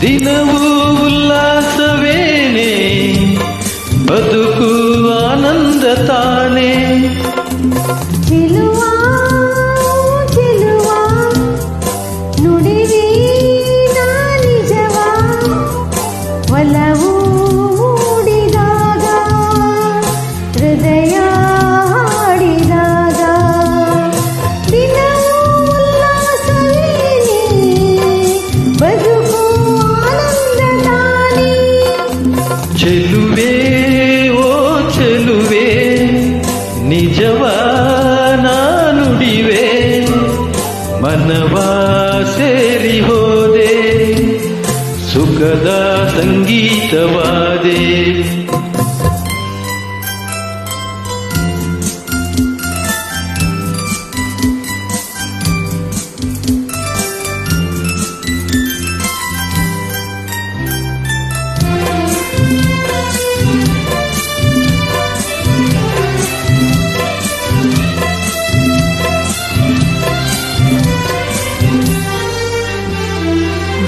ದಿನವೂ ಉಲ್ಲಾಸವೇನೆ, ಬದುಕು ಆನಂದ ತಾನೆ. ಚೆಲುವ ಚೆಲುವ ನುಡಿವೆ ನಾ ನಿಜವ, ಒಲವು ಮೂಡಿದಾಗ ಹೃದಯ ಹಾಡಿದಾಗ. ದಿನವೂ ಉಲ್ಲಾಸವೇನೆ, ಬದುಕು ಆನಂದ ತಾನೆ. ಚೆಲುವೆ ಓ ಚೆಲುವೆ, ನಿಜವ ನುಡಿವೆ, ಮನವ ಸೇರಿ ಹೋದೆ, ಸುಖದ ಸಂಗೀತವಾದೆ.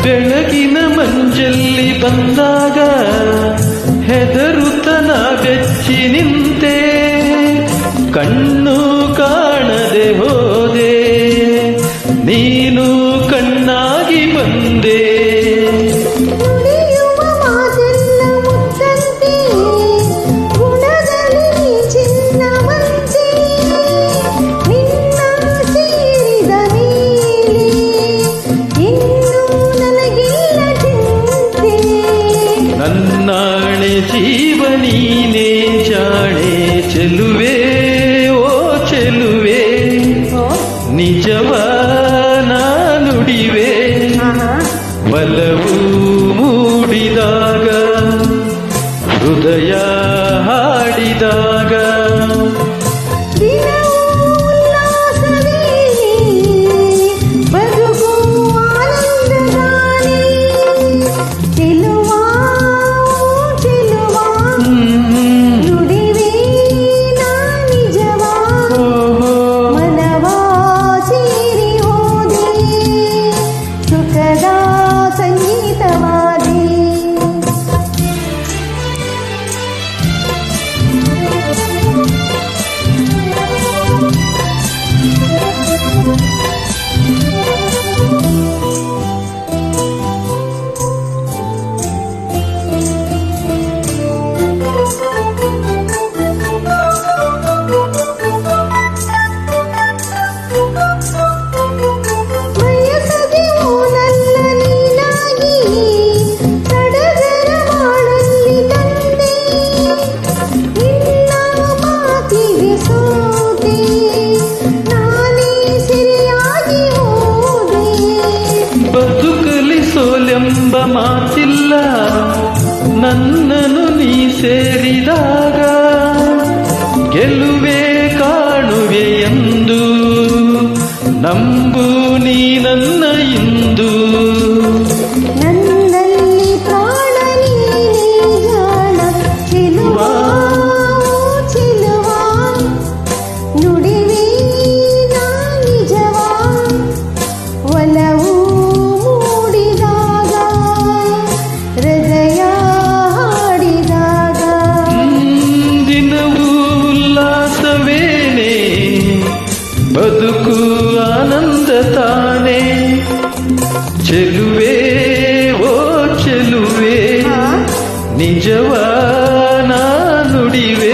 ಬೆಳಗಿನ ಮಂಜಲ್ಲಿ ಬಂದಾಗ ಹೆದರುತನ ಬೆಚ್ಚಿ ನಿಂತೆ, ಕಣ್ಣು ಕಾಣದೆ ಹೋದೆ, ನೀನು ಕಣ್ಣಾಗಿ ಬಂದೆ. ನುಡಿಯುವ ಮಾತೆಲ್ಲ ಮುತ್ತಂತೆ, ಗುಣದಲ್ಲಿ ಚಿನ್ನವಂತೆ, ನಿನ್ನ ಸೇರಿದ ಮೇಲೆ ಇನ್ನು ನನಗಿಲ್ಲ ಚಿಂತೆ. ನನ್ನಾಣೆ ಜೀವ ನೀನೇ ಜಾಣೆ, ಚೆಲುವೆ ಓ ಚೆಲುವೆ, ನಿಜವ ನುಡಿವೆ, ಬಲವು ಮೂಡಿದಾಗ ಹೃದಯ ಹಾಡಿದಾಗ. ದಿನವೂ ಉಲ್ಲಾಸವೇನೆ, ಬದುಕು ಆನಂದ ತಾನೆ. ಚೆಲುವ ಚೆಲುವ ನುಡಿವೆ ನಾ ನಿಜವ, ಮನವ ಸೇರಿ ಹೋದೆ, ಸುಖದ ಸಂಗೀತವಾದೆ. ಬಯಸದೆಯೋ ನನ್ನ ನೀನಾಗಿ, ಸಡಗರ ಮಾಡಲಿ ತಂದೆ, ನಿನ್ನ ಮಾತಿಗೆ ಸೋತೆ, ನಾನೇ ಸರಿಯಾಗಿ ಹೋದೆ. ಬದುಕಲಿ ಸೋಲೆಂಬ ಮಾತಿಲ್ಲ, ನನ್ನನ್ನು ನೀ ಸೇರಿದಾಗ ಗೆಲುವೆ ಕಾಣುವೆ ಎಂದು ನಂಬು ನೀ ನನ್ನ ಇಂದು. ನನ್ನಲ್ಲಿ ಪ್ರಾಣ ನೀನೇ ಜಾಣ, ಚೆಲುವ ಚೆಲುವ ನುಡಿವೆ ನಾ ನಿಜವ, ಒಲವು ಮೂಡಿದಾಗ ಹೃದಯ ಹಾಡಿದಾಗ. ದಿನವೂ ಉಲ್ಲಾಸವೇನೆ, ಬದುಕು ಆನಂದ ತಾನೆ. ಚೆಲುವೆ ಓ ಚೆಲುವೆ, ನಿಜವ ನುಡಿವೆ.